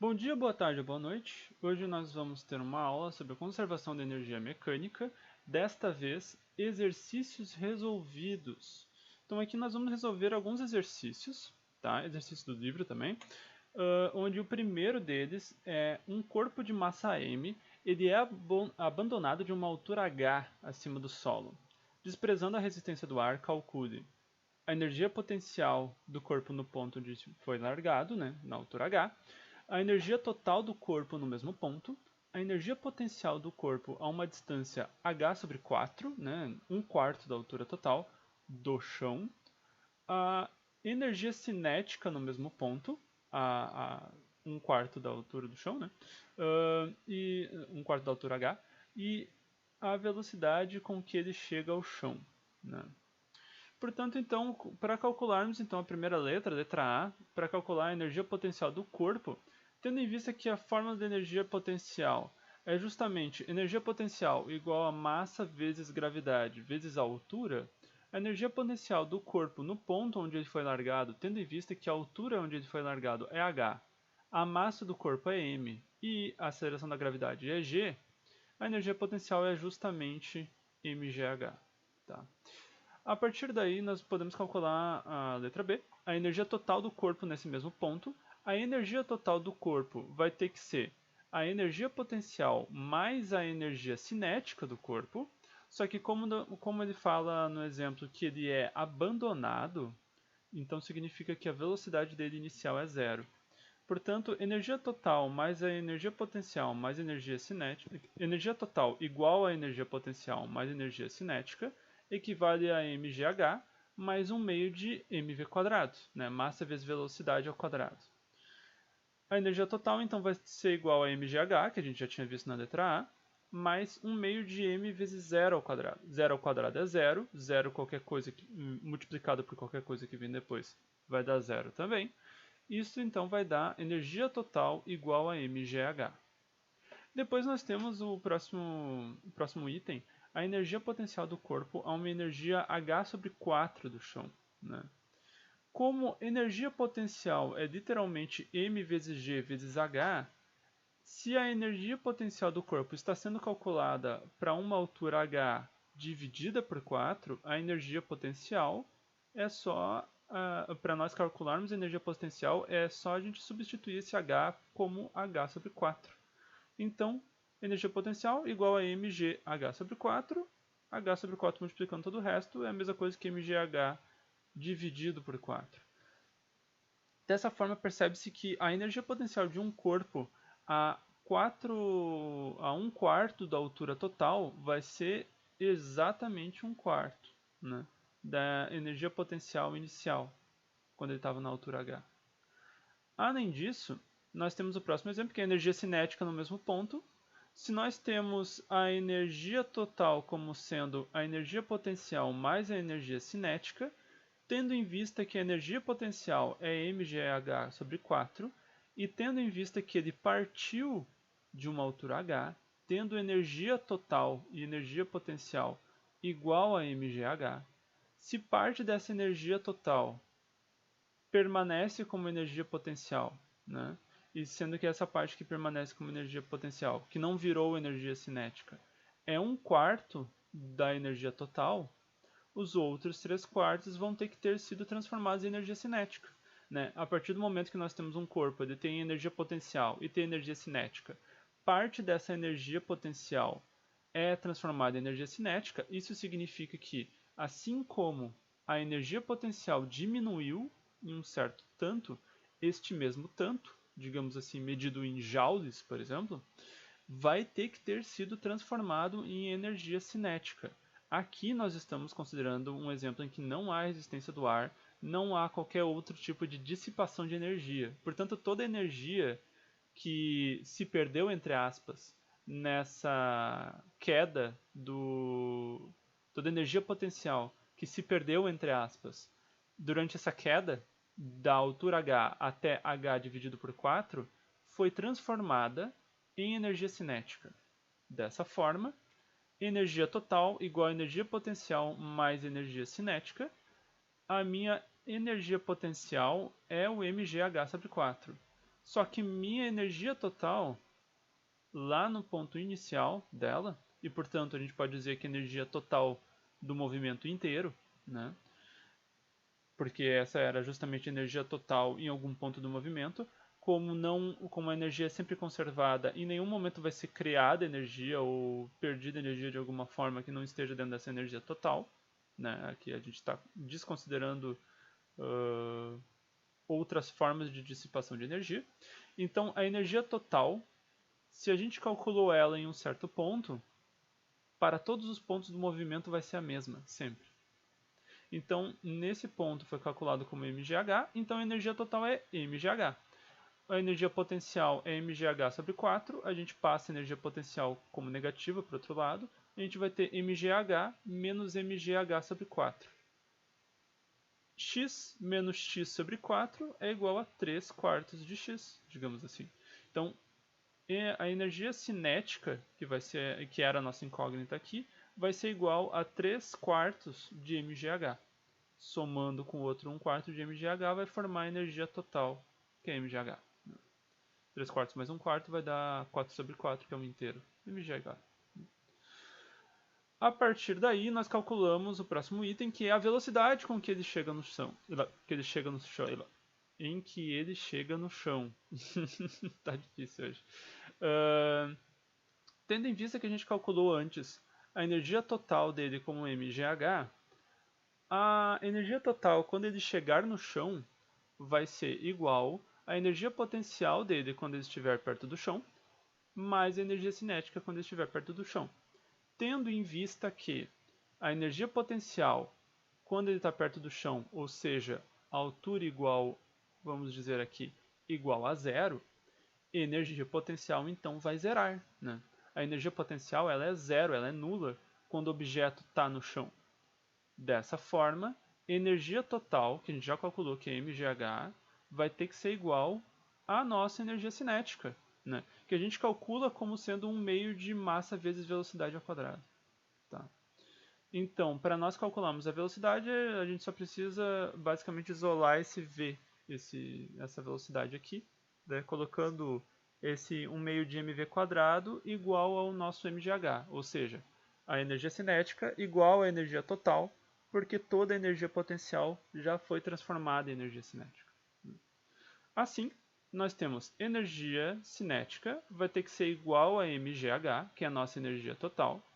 Bom dia, boa tarde, boa noite. Hoje nós vamos ter uma aula sobre a conservação da energia mecânica, desta vez exercícios resolvidos. Então aqui nós vamos resolver alguns exercícios, tá? Exercício do livro também, onde o primeiro deles é um corpo de massa m, ele é abandonado de uma altura h acima do solo. Desprezando a resistência do ar, calcule a energia potencial do corpo no ponto onde foi largado, né, na altura h, a energia total do corpo no mesmo ponto, a energia potencial do corpo a uma distância h sobre 4, né, 1/4 da altura total do chão, a energia cinética no mesmo ponto, a 1/4 da altura do chão, né, e 1/4 da altura h, e a velocidade com que ele chega ao chão. Né. Portanto, então, para calcularmos então a primeira letra, a letra A, para calcular a energia potencial do corpo, tendo em vista que a fórmula de energia potencial é justamente energia potencial igual a massa vezes gravidade vezes a altura, a energia potencial do corpo no ponto onde ele foi largado, tendo em vista que a altura onde ele foi largado é h, a massa do corpo é m e a aceleração da gravidade é g, a energia potencial é justamente mgh. Tá? A partir daí, nós podemos calcular a letra B, a energia total do corpo nesse mesmo ponto. A energia total do corpo vai ter que ser a energia potencial mais a energia cinética do corpo. Só que como ele fala no exemplo que ele é abandonado, então significa que a velocidade dele inicial é zero. Portanto, energia total mais a energia potencial mais energia cinética, energia total igual a energia potencial mais energia cinética, equivale a mgh mais 1 meio de mv², né? Massa vezes velocidade ao quadrado. A energia total, então, vai ser igual a mgh, que a gente já tinha visto na letra A, mais 1 meio de m vezes 0 ao quadrado. 0 ao quadrado é 0, 0 qualquer coisa multiplicado por qualquer coisa que vem depois vai dar 0 também. Isso então vai dar energia total igual a mgh. Depois nós temos o próximo item, a energia potencial do corpo a uma energia h sobre 4 do chão. Né? Como energia potencial é literalmente m vezes g vezes h, se a energia potencial do corpo está sendo calculada para uma altura h dividida por 4, a energia potencial é só, para nós calcularmos a energia potencial, é só a gente substituir esse h como h sobre 4. Então, energia potencial igual a mgh sobre 4, h sobre 4 multiplicando todo o resto é a mesma coisa que mgh dividido por 4. Dessa forma, percebe-se que a energia potencial de um corpo a 1/4 da altura total vai ser exatamente 1/4, né, da energia potencial inicial, quando ele estava na altura h. Além disso, nós temos o próximo exemplo, que é a energia cinética no mesmo ponto. Se nós temos a energia total como sendo a energia potencial mais a energia cinética, tendo em vista que a energia potencial é mgh sobre 4, e tendo em vista que ele partiu de uma altura h, tendo energia total e energia potencial igual a mgh, se parte dessa energia total permanece como energia potencial, né? E sendo que essa parte que permanece como energia potencial, que não virou energia cinética, é 1/4 da energia total, os outros 3/4 vão ter que ter sido transformados em energia cinética. Né? A partir do momento que nós temos um corpo, ele tem energia potencial e tem energia cinética, parte dessa energia potencial é transformada em energia cinética, isso significa que, assim como a energia potencial diminuiu em um certo tanto, este mesmo tanto, digamos assim, medido em joules, por exemplo, vai ter que ter sido transformado em energia cinética. Aqui nós estamos considerando um exemplo em que não há resistência do ar, não há qualquer outro tipo de dissipação de energia. Portanto, toda energia que se perdeu, entre aspas, nessa queda toda energia potencial que se perdeu, entre aspas, durante essa queda da altura h até h dividido por 4, foi transformada em energia cinética. Dessa forma, energia total igual a energia potencial mais energia cinética. A minha energia potencial é o mgh sobre 4. Só que minha energia total, lá no ponto inicial dela, e portanto a gente pode dizer que a energia total do movimento inteiro, né? Porque essa era justamente a energia total em algum ponto do movimento, como a energia é sempre conservada, em nenhum momento vai ser criada energia ou perdida energia de alguma forma que não esteja dentro dessa energia total, né? Aqui a gente está desconsiderando outras formas de dissipação de energia. Então, a energia total, se a gente calculou ela em um certo ponto, para todos os pontos do movimento vai ser a mesma, sempre. Então, nesse ponto foi calculado como mgh, então a energia total é mgh. A energia potencial é mgh sobre 4, a gente passa a energia potencial como negativa para o outro lado, a gente vai ter mgh menos mgh sobre 4. X menos x sobre 4 é igual a 3 quartos de x, digamos assim. Então, a energia cinética, que era a nossa incógnita aqui, vai ser igual a 3 quartos de mgh. Somando com o outro 1 quarto de mgh, vai formar a energia total, que é mgh. 3 quartos mais 1 quarto vai dar 4 sobre 4, que é 1 inteiro, mgh. A partir daí, nós calculamos o próximo item, que é a velocidade com que ele chega no chão. Em que ele chega no chão. Tá difícil hoje. Tendo em vista que a gente calculou antes a energia total dele como mgh, a energia total quando ele chegar no chão vai ser igual à energia potencial dele quando ele estiver perto do chão, mais a energia cinética quando ele estiver perto do chão. Tendo em vista que a energia potencial quando ele está perto do chão, ou seja, a altura igual, vamos dizer aqui, igual a zero, a energia potencial então vai zerar, né? A energia potencial ela é zero, ela é nula quando o objeto está no chão. Dessa forma, a energia total, que a gente já calculou que é mgh, vai ter que ser igual à nossa energia cinética, né? Que a gente calcula como sendo um meio de massa vezes velocidade ao quadrado. Tá? Então, para nós calcularmos a velocidade, a gente só precisa basicamente isolar esse v, essa velocidade aqui, né? Colocando esse 1 meio de mv quadrado igual ao nosso mgh, ou seja, a energia cinética igual à energia total, porque toda a energia potencial já foi transformada em energia cinética. Assim, nós temos energia cinética, vai ter que ser igual a mgh, que é a nossa energia total.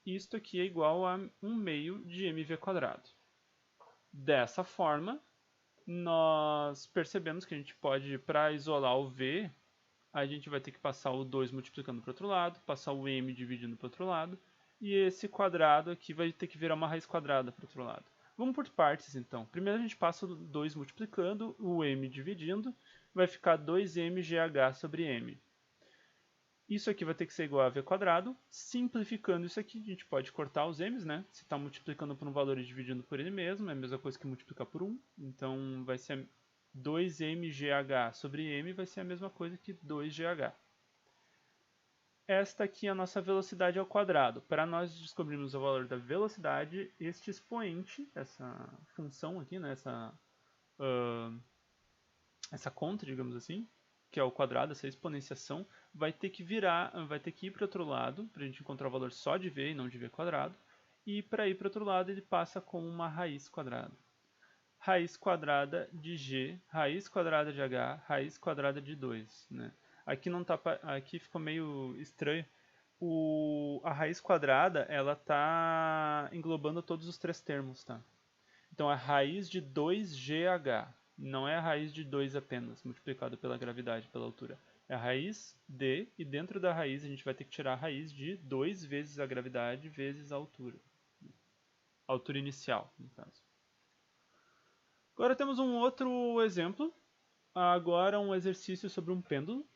Isto aqui é igual a 1 meio de mv quadrado. Dessa forma, nós percebemos que a gente pode, para isolar o v, a gente vai ter que passar o 2 multiplicando para o outro lado, passar o m dividindo para o outro lado, e esse quadrado aqui vai ter que virar uma raiz quadrada para o outro lado. Vamos por partes, então. Primeiro a gente passa o 2 multiplicando, o m dividindo, vai ficar 2mgh sobre m. Isso aqui vai ter que ser igual a v quadrado. Simplificando isso aqui, a gente pode cortar os m's, né? Se está multiplicando por um valor e dividindo por ele mesmo, é a mesma coisa que multiplicar por 1. Então vai ser 2mgh sobre m vai ser a mesma coisa que 2gh. Esta aqui é a nossa velocidade ao quadrado. Para nós descobrirmos o valor da velocidade, este expoente, essa função aqui, né? essa conta, digamos assim, que é o quadrado, essa exponenciação, vai ter que ir para o outro lado, para a gente encontrar o valor só de v e não de v quadrado. E para ir para o outro lado, ele passa com uma raiz quadrada. Raiz quadrada de g, raiz quadrada de h, raiz quadrada de 2. Né? Aqui ficou meio estranho. A raiz quadrada, ela está englobando todos os três termos. Tá? Então, a raiz de 2gh. Não é a raiz de 2 apenas, multiplicado pela gravidade, pela altura. É a raiz de, e dentro da raiz a gente vai ter que tirar a raiz de 2 vezes a gravidade vezes a altura. A altura inicial, no caso. Agora temos um outro exemplo. Agora um exercício sobre um pêndulo.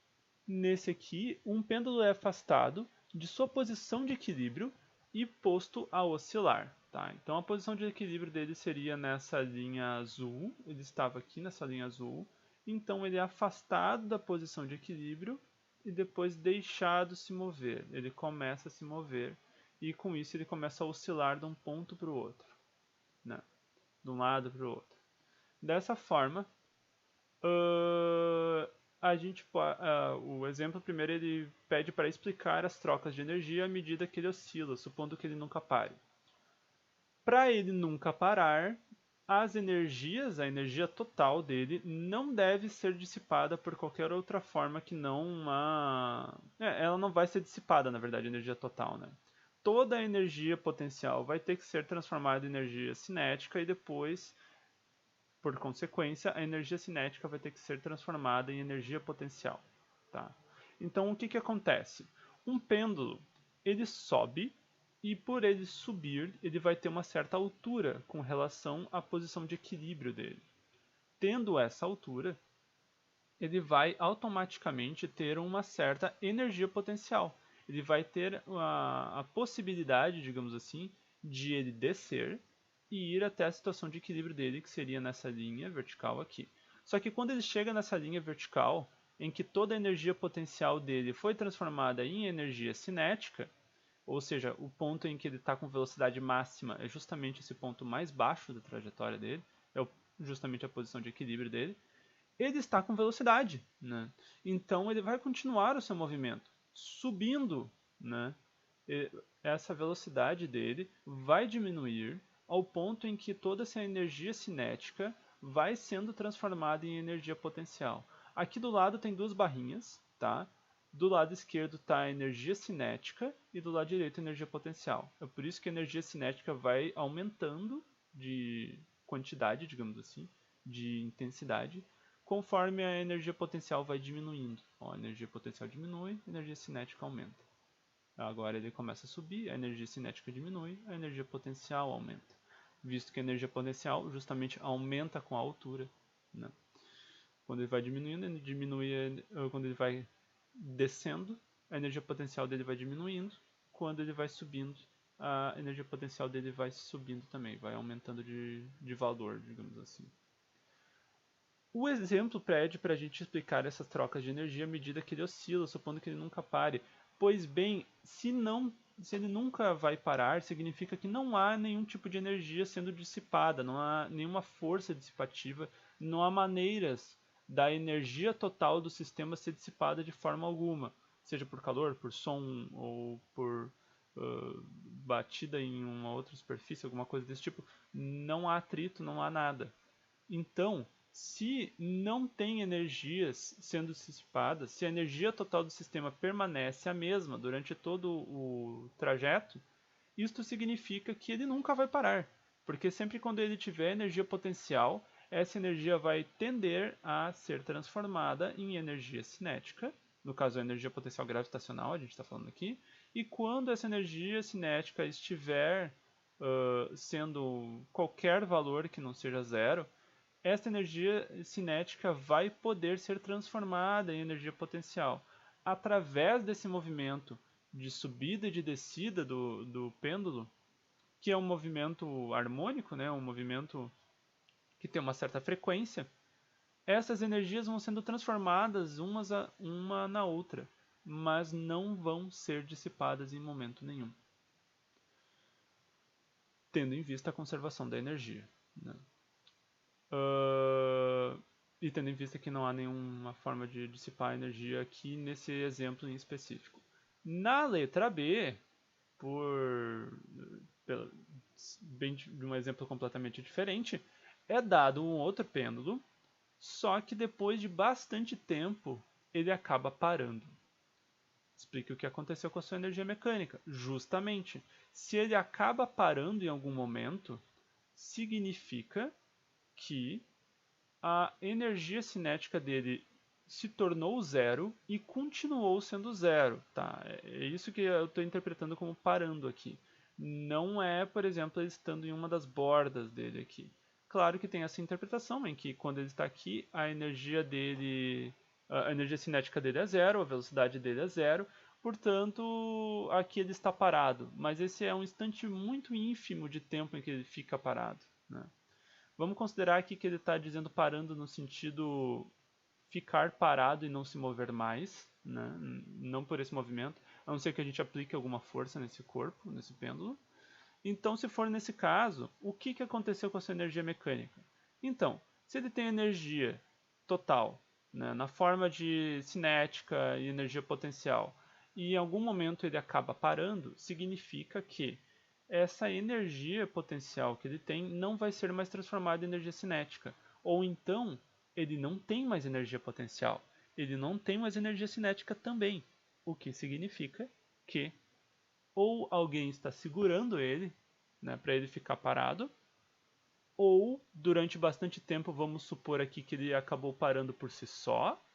Nesse aqui, um pêndulo é afastado de sua posição de equilíbrio e posto a oscilar. Tá? Então a posição de equilíbrio dele seria nessa linha azul, ele estava aqui nessa linha azul, então ele é afastado da posição de equilíbrio e depois deixado se mover. Ele começa a se mover e com isso ele começa a oscilar de um ponto para o outro, né? De um lado para o outro. Dessa forma, o exemplo primeiro ele pede para explicar as trocas de energia à medida que ele oscila, supondo que ele nunca pare. Para ele nunca parar, a energia total dele não deve ser dissipada por qualquer outra forma que não uma... ela não vai ser dissipada, na verdade, a energia total, né? Toda a energia potencial vai ter que ser transformada em energia cinética e depois, por consequência, a energia cinética vai ter que ser transformada em energia potencial, tá? Então, o que acontece? Um pêndulo, ele sobe e por ele subir, ele vai ter uma certa altura com relação à posição de equilíbrio dele. Tendo essa altura, ele vai automaticamente ter uma certa energia potencial. Ele vai ter a possibilidade, digamos assim, de ele descer e ir até a situação de equilíbrio dele, que seria nessa linha vertical aqui. Só que quando ele chega nessa linha vertical, em que toda a energia potencial dele foi transformada em energia cinética, ou seja, o ponto em que ele está com velocidade máxima é justamente esse ponto mais baixo da trajetória dele, é justamente a posição de equilíbrio dele, ele está com velocidade, né? Então ele vai continuar o seu movimento, subindo, né? Essa velocidade dele vai diminuir ao ponto em que toda essa energia cinética vai sendo transformada em energia potencial. Aqui do lado tem duas barrinhas, tá? Do lado esquerdo está a energia cinética e do lado direito a energia potencial. É por isso que a energia cinética vai aumentando de quantidade, digamos assim, de intensidade, conforme a energia potencial vai diminuindo. Ó, a energia potencial diminui, a energia cinética aumenta. Agora ele começa a subir, a energia cinética diminui, a energia potencial aumenta. Visto que a energia potencial justamente aumenta com a altura, né? Quando ele vai diminuindo, ele diminui, quando ele vai descendo, a energia potencial dele vai diminuindo. Quando ele vai subindo, a energia potencial dele vai subindo também, vai aumentando de valor, digamos assim. O exemplo pede para a gente explicar essas trocas de energia à medida que ele oscila, supondo que ele nunca pare. Pois bem, se ele nunca vai parar, significa que não há nenhum tipo de energia sendo dissipada, não há nenhuma força dissipativa, não há maneiras da energia total do sistema ser dissipada de forma alguma, seja por calor, por som ou por batida em uma outra superfície, alguma coisa desse tipo. Não há atrito, não há nada. Então, se não tem energias sendo dissipadas, se a energia total do sistema permanece a mesma durante todo o trajeto, isto significa que ele nunca vai parar, porque sempre quando ele tiver energia potencial, essa energia vai tender a ser transformada em energia cinética, no caso a energia potencial gravitacional, a gente está falando aqui, e quando essa energia cinética estiver sendo qualquer valor que não seja zero, essa energia cinética vai poder ser transformada em energia potencial através desse movimento de subida e de descida do pêndulo, que é um movimento harmônico, né? Um movimento que tem uma certa frequência. Essas energias vão sendo transformadas uma na outra, mas não vão ser dissipadas em momento nenhum, tendo em vista a conservação da energia, né? E tendo em vista que não há nenhuma forma de dissipar a energia aqui nesse exemplo em específico. Na letra B, de um exemplo completamente diferente, é dado um outro pêndulo, só que depois de bastante tempo ele acaba parando. Explique o que aconteceu com a sua energia mecânica. Justamente, se ele acaba parando em algum momento, significa que a energia cinética dele se tornou zero e continuou sendo zero, tá? É isso que eu estou interpretando como parando aqui. Não é, por exemplo, ele estando em uma das bordas dele aqui. Claro que tem essa interpretação em que quando ele está aqui, a energia cinética dele é zero, a velocidade dele é zero, portanto, aqui ele está parado. Mas esse é um instante muito ínfimo de tempo em que ele fica parado, né? Vamos considerar aqui que ele está dizendo parando no sentido ficar parado e não se mover mais, né? Não por esse movimento, a não ser que a gente aplique alguma força nesse corpo, nesse pêndulo. Então, se for nesse caso, o que aconteceu com a sua energia mecânica? Então, se ele tem energia total né, na forma de cinética e energia potencial, e em algum momento ele acaba parando, significa que essa energia potencial que ele tem não vai ser mais transformada em energia cinética. Ou então, ele não tem mais energia potencial. Ele não tem mais energia cinética também. O que significa que ou alguém está segurando ele, né, para ele ficar parado, ou durante bastante tempo, vamos supor aqui que ele acabou parando por si só,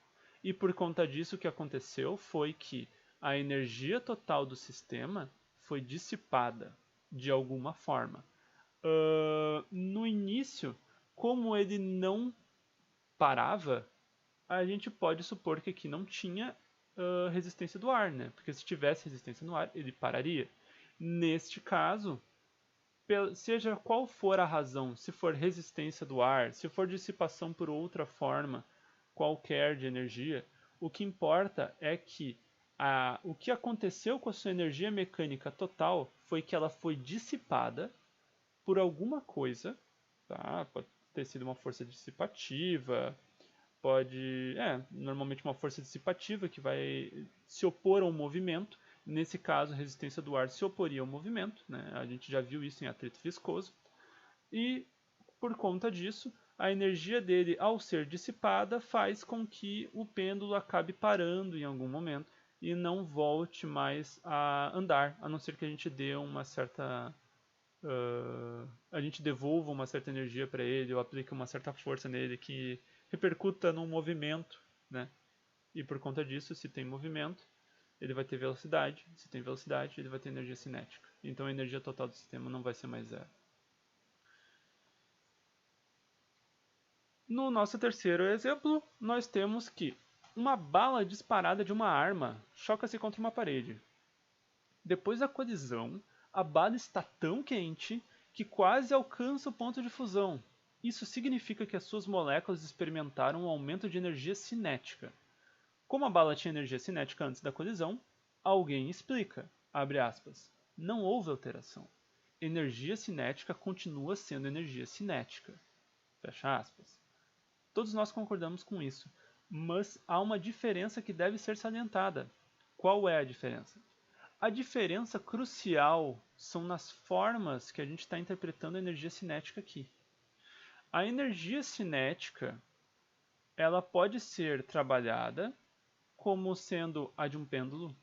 e por conta disso o que aconteceu foi que a energia total do sistema foi dissipada de alguma forma. No início, como ele não parava, a gente pode supor que aqui não tinha resistência do ar, né? Porque se tivesse resistência no ar, ele pararia. Neste caso, seja qual for a razão, se for resistência do ar, se for dissipação por outra forma qualquer de energia, o que importa é que o que aconteceu com a sua energia mecânica total foi que ela foi dissipada por alguma coisa, tá? Pode ter sido uma força dissipativa, normalmente uma força dissipativa que vai se opor a um movimento. Nesse caso, a resistência do ar se oporia ao movimento, né? A gente já viu isso em atrito viscoso. E, por conta disso, a energia dele, ao ser dissipada, faz com que o pêndulo acabe parando em algum momento e não volte mais a andar, a não ser que a gente dê uma certa... a gente devolva uma certa energia para ele ou aplique uma certa força nele que repercuta no movimento, né? E por conta disso, se tem movimento, ele vai ter velocidade. Se tem velocidade, ele vai ter energia cinética. Então a energia total do sistema não vai ser mais zero. No nosso terceiro exemplo, nós temos que uma bala disparada de uma arma choca-se contra uma parede. Depois da colisão, a bala está tão quente que quase alcança o ponto de fusão. Isso significa que as suas moléculas experimentaram um aumento de energia cinética. Como a bala tinha energia cinética antes da colisão, alguém explica, abre aspas, não houve alteração. Energia cinética continua sendo energia cinética. Fecha aspas. Todos nós concordamos com isso, mas há uma diferença que deve ser salientada. Qual é a diferença? A diferença crucial são nas formas que a gente está interpretando a energia cinética aqui. A energia cinética, ela pode ser trabalhada como sendo a de um pêndulo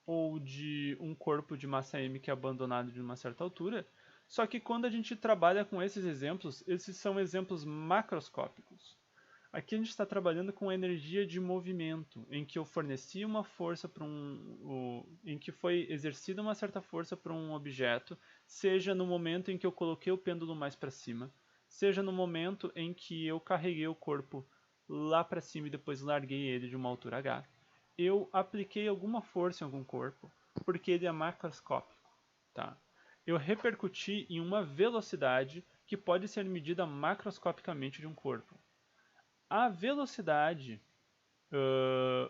ou de um corpo de massa m que é abandonado de uma certa altura, só que quando a gente trabalha com esses exemplos, esses são exemplos macroscópicos. Aqui a gente está trabalhando com energia de movimento, em que eu forneci uma força para em que foi exercida uma certa força para um objeto, seja no momento em que eu coloquei o pêndulo mais para cima, seja no momento em que eu carreguei o corpo lá para cima e depois larguei ele de uma altura h. Eu apliquei alguma força em algum corpo, porque ele é macroscópico, tá? Eu repercuti em uma velocidade que pode ser medida macroscopicamente de um corpo. A velocidade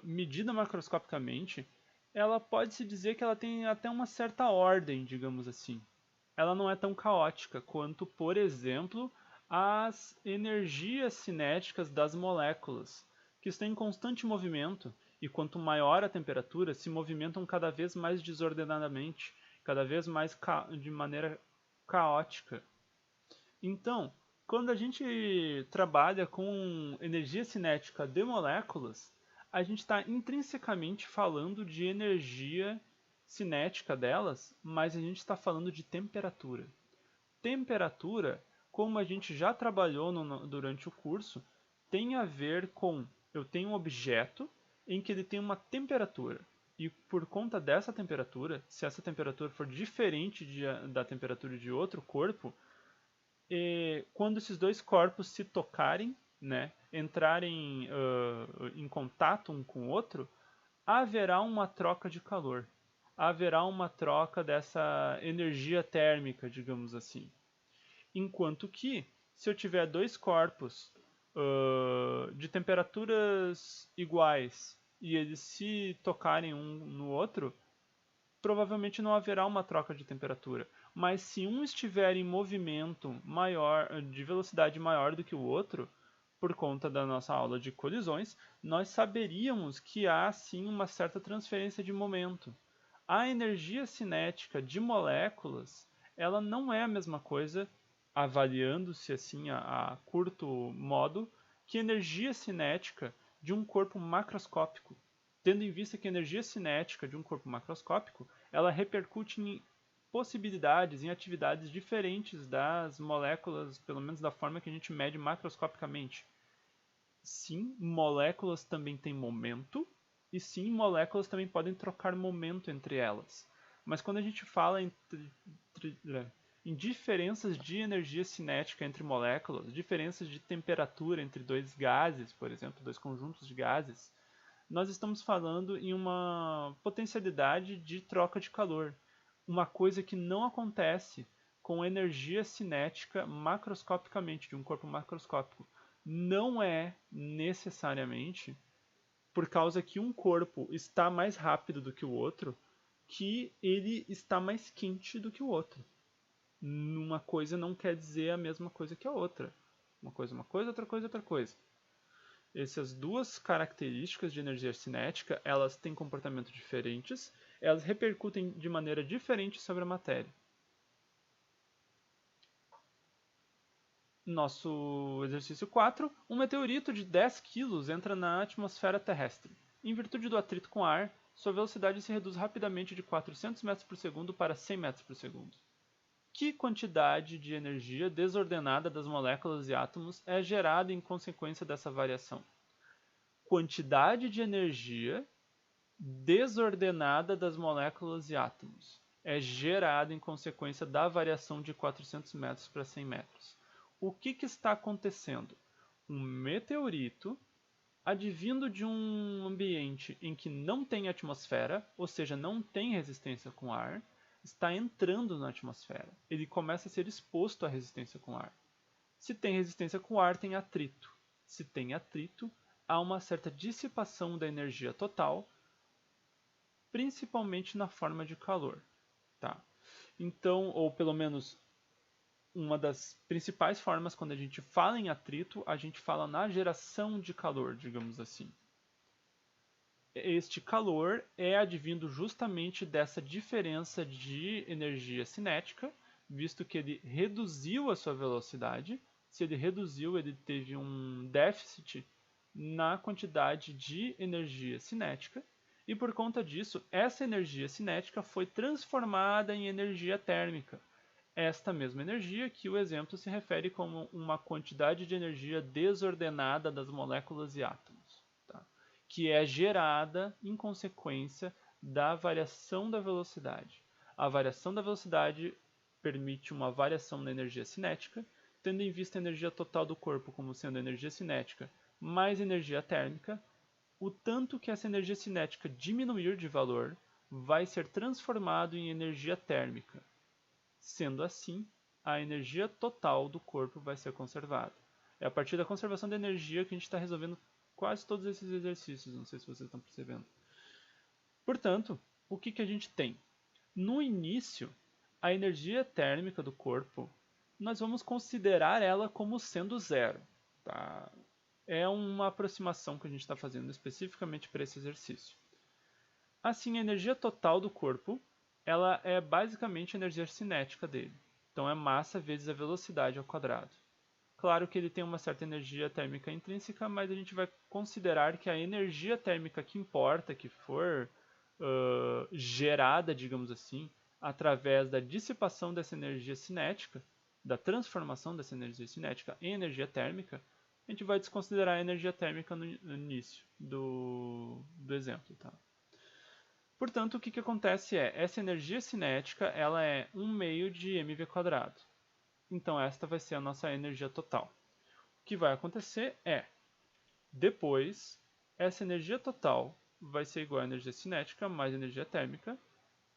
medida macroscopicamente, ela pode-se dizer que ela tem até uma certa ordem, digamos assim. Ela não é tão caótica quanto, por exemplo, as energias cinéticas das moléculas, que estão em constante movimento, e quanto maior a temperatura, se movimentam cada vez mais desordenadamente, cada vez mais de maneira caótica. Então, quando a gente trabalha com energia cinética de moléculas, a gente está intrinsecamente falando de energia cinética delas, mas a gente está falando de temperatura. Temperatura, como a gente já trabalhou durante o curso, tem a ver com eu tenho um objeto em que ele tem uma temperatura. E por conta dessa temperatura, se essa temperatura for diferente da temperatura de outro corpo, quando esses dois corpos se tocarem, né, entrarem em contato um com o outro, haverá uma troca de calor. Haverá uma troca dessa energia térmica, digamos assim. Enquanto que, se eu tiver dois corpos de temperaturas iguais e eles se tocarem um no outro, provavelmente não haverá uma troca de temperatura. Mas se um estiver em movimento maior, de velocidade maior do que o outro, por conta da nossa aula de colisões, nós saberíamos que há sim uma certa transferência de momento. A energia cinética de moléculas, ela não é a mesma coisa, avaliando-se assim a curto modo, que energia cinética de um corpo macroscópico, tendo em vista que a energia cinética de um corpo macroscópico, ela repercute em possibilidades, em atividades diferentes das moléculas, pelo menos da forma que a gente mede macroscopicamente. Sim, moléculas também têm momento, e sim, moléculas também podem trocar momento entre elas. Mas quando a gente fala em diferenças de energia cinética entre moléculas, diferenças de temperatura entre dois gases, por exemplo, dois conjuntos de gases, nós estamos falando em uma potencialidade de troca de calor. Uma coisa que não acontece com energia cinética macroscopicamente, de um corpo macroscópico. Não é necessariamente por causa que um corpo está mais rápido do que o outro, que ele está mais quente do que o outro. Uma coisa não quer dizer a mesma coisa que a outra. Uma coisa, outra coisa, outra coisa. Essas duas características de energia cinética, elas têm comportamentos diferentes, elas repercutem de maneira diferente sobre a matéria. Nosso exercício 4, um meteorito de 10 kg entra na atmosfera terrestre. Em virtude do atrito com ar, sua velocidade se reduz rapidamente de 400 metros por segundo para 100 metros por segundo. Que quantidade de energia desordenada das moléculas e átomos é gerada em consequência dessa variação? Quantidade de energia desordenada das moléculas e átomos é gerada em consequência da variação de 400 metros para 100 metros. O que está acontecendo? Um meteorito, advindo de um ambiente em que não tem atmosfera, ou seja, não tem resistência com ar, está entrando na atmosfera. Ele começa a ser exposto à resistência com ar. Se tem resistência com ar, tem atrito. Se tem atrito, há uma certa dissipação da energia total, principalmente na forma de calor. Tá? Então, ou pelo menos uma das principais formas quando a gente fala em atrito, a gente fala na geração de calor, digamos assim. Este calor é advindo justamente dessa diferença de energia cinética, visto que ele reduziu a sua velocidade. Se ele reduziu, ele teve um déficit na quantidade de energia cinética, e por conta disso, essa energia cinética foi transformada em energia térmica. Esta mesma energia que o exemplo se refere como uma quantidade de energia desordenada das moléculas e átomos, tá? Que é gerada em consequência da variação da velocidade. A variação da velocidade permite uma variação na energia cinética, tendo em vista a energia total do corpo como sendo energia cinética mais energia térmica. O tanto que essa energia cinética diminuir de valor vai ser transformado em energia térmica. Sendo assim, a energia total do corpo vai ser conservada. É a partir da conservação da energia que a gente está resolvendo quase todos esses exercícios, não sei se vocês estão percebendo. Portanto, o que a gente tem? No início, a energia térmica do corpo, nós vamos considerar ela como sendo zero. Tá? É uma aproximação que a gente está fazendo especificamente para esse exercício. Assim, a energia total do corpo, ela é basicamente a energia cinética dele. Então é massa vezes a velocidade ao quadrado. Claro que ele tem uma certa energia térmica intrínseca, mas a gente vai considerar que a energia térmica que importa, que for gerada, digamos assim, através da dissipação dessa energia cinética, da transformação dessa energia cinética em energia térmica, a gente vai desconsiderar a energia térmica no início do exemplo. Tá? Portanto, o que acontece é, essa energia cinética ela é 1/2 de mv². Então, esta vai ser a nossa energia total. O que vai acontecer é, depois, essa energia total vai ser igual a energia cinética mais energia térmica,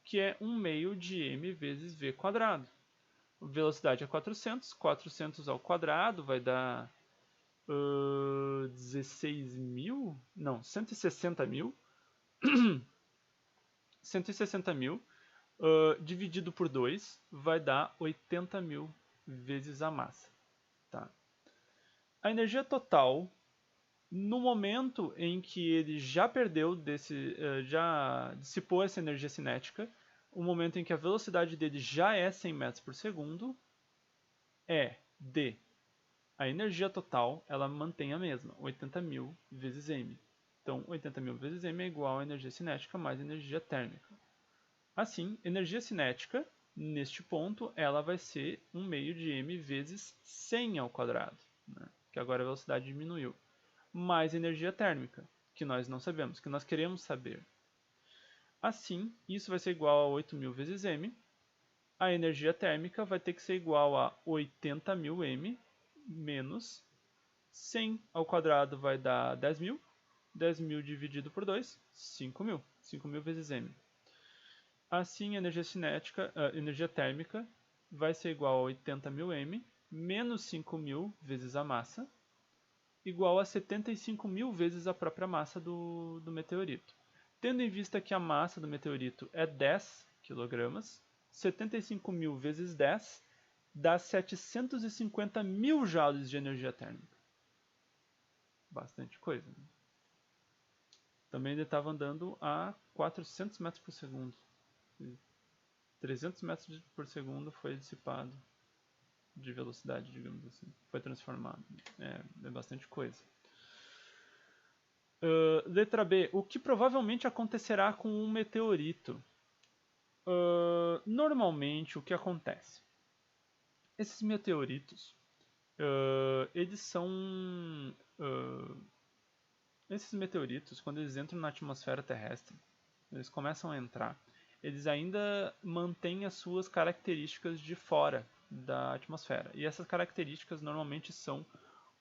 que é 1/2 de m vezes v². Velocidade é 400, 400 ao quadrado vai dar 16 mil? Não, 160 mil. 160 mil dividido por 2 vai dar 80 mil vezes a massa. Tá? a energia total, no momento em que ele já perdeu já dissipou essa energia cinética, o momento em que a velocidade dele já é 100 metros por segundo, é de a energia total, ela mantém a mesma, 80.000 vezes m. Então, 80.000 vezes m é igual a energia cinética mais energia térmica. Assim, energia cinética, neste ponto, ela vai ser 1 meio de m vezes 100 ao quadrado, né? Que agora a velocidade diminuiu. Mais energia térmica, que nós não sabemos, que nós queremos saber. Assim, isso vai ser igual a 8.000 vezes m. A energia térmica vai ter que ser igual a 80.000 m menos 100 ao quadrado vai dar 10.000. 10.000 dividido por 2, 5.000. 5.000 vezes m. Assim, a energia térmica vai ser igual a 80.000 m menos 5.000 vezes a massa, igual a 75.000 vezes a própria massa do meteorito. Tendo em vista que a massa do meteorito é 10 kg, 75.000 vezes 10 dá 750.000 joules de energia térmica. Bastante coisa, né? Também ele estava andando a 400 metros por segundo. 300 metros por segundo foi dissipado de velocidade, digamos assim. Foi transformado. É bastante coisa. Letra B. O que provavelmente acontecerá com um meteorito? Normalmente, o que acontece? Esses meteoritos, eles são... esses meteoritos, quando eles entram na atmosfera terrestre, eles começam a entrar, eles ainda mantêm as suas características de fora da atmosfera. E essas características normalmente são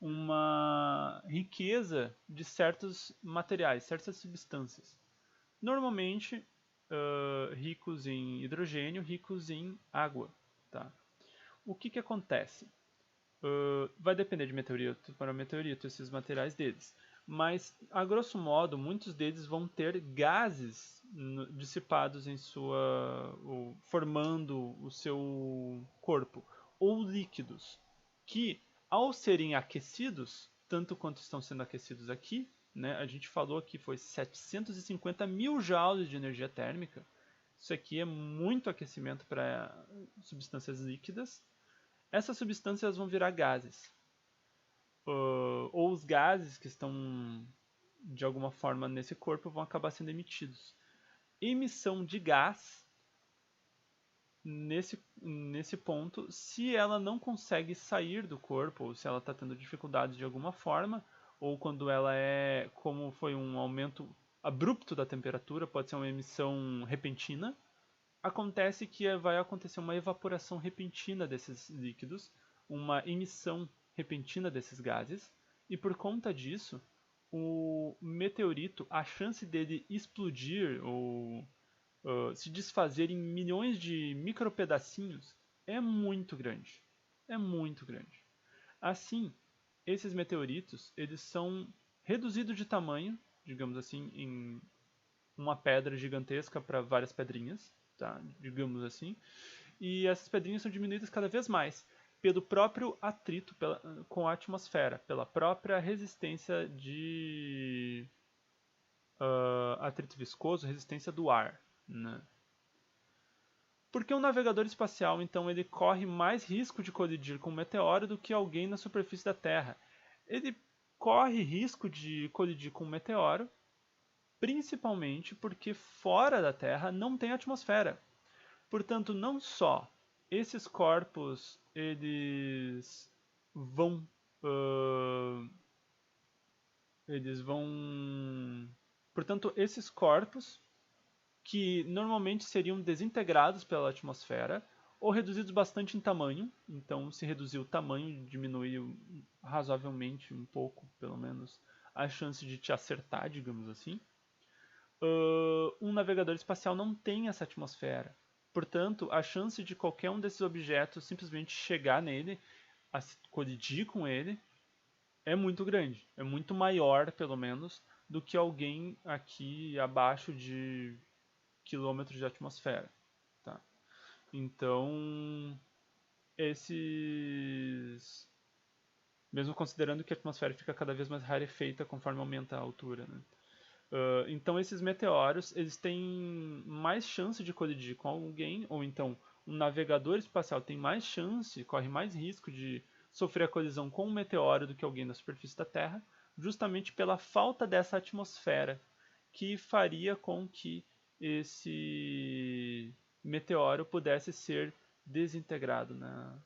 uma riqueza de certos materiais, certas substâncias. Normalmente ricos em hidrogênio, ricos em água. Tá? O que acontece? Vai depender de meteorito para meteorito, esses materiais deles. Mas, a grosso modo, muitos deles vão ter gases dissipados em ou formando o seu corpo, ou líquidos, que, ao serem aquecidos, tanto quanto estão sendo aquecidos aqui, né, a gente falou que foi 750.000 joules de energia térmica. Isso aqui é muito aquecimento para substâncias líquidas. Essas substâncias vão virar gases. Ou os gases que estão de alguma forma nesse corpo vão acabar sendo emitidos. Emissão de gás, nesse ponto, se ela não consegue sair do corpo, ou se ela está tendo dificuldades de alguma forma, ou quando ela como foi um aumento abrupto da temperatura, pode ser uma emissão repentina, acontece que vai acontecer uma evaporação repentina desses líquidos, uma emissão repentina desses gases, e por conta disso, o meteorito, a chance dele explodir ou se desfazer em milhões de micropedacinhos é muito grande. É muito grande. Assim, esses meteoritos, eles são reduzidos de tamanho, digamos assim, em uma pedra gigantesca para várias pedrinhas, tá? Digamos assim. E essas pedrinhas são diminuídas cada vez mais pelo próprio atrito com a atmosfera, pela própria resistência de atrito viscoso, resistência do ar, né? Porque um navegador espacial, então, ele corre mais risco de colidir com um meteoro do que alguém na superfície da Terra. Ele corre risco de colidir com um meteoro, principalmente porque fora da Terra não tem atmosfera. Portanto, não só esses corpos eles vão portanto, esses corpos que normalmente seriam desintegrados pela atmosfera ou reduzidos bastante em tamanho. Então, se reduzir o tamanho, diminuir razoavelmente um pouco, pelo menos, a chance de te acertar, digamos assim. Um navegador espacial não tem essa atmosfera. Portanto, a chance de qualquer um desses objetos simplesmente chegar nele, a colidir com ele, é muito grande. É muito maior, pelo menos, do que alguém aqui abaixo de quilômetros de atmosfera. Tá? Então, esses mesmo considerando que a atmosfera fica cada vez mais rarefeita conforme aumenta a altura, né? Então esses meteoros eles têm mais chance de colidir com alguém, ou então um navegador espacial tem mais chance, corre mais risco de sofrer a colisão com um meteoro do que alguém na superfície da Terra, justamente pela falta dessa atmosfera que faria com que esse meteoro pudesse ser desintegrado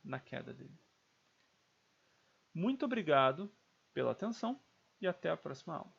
na queda dele. Muito obrigado pela atenção e até a próxima aula.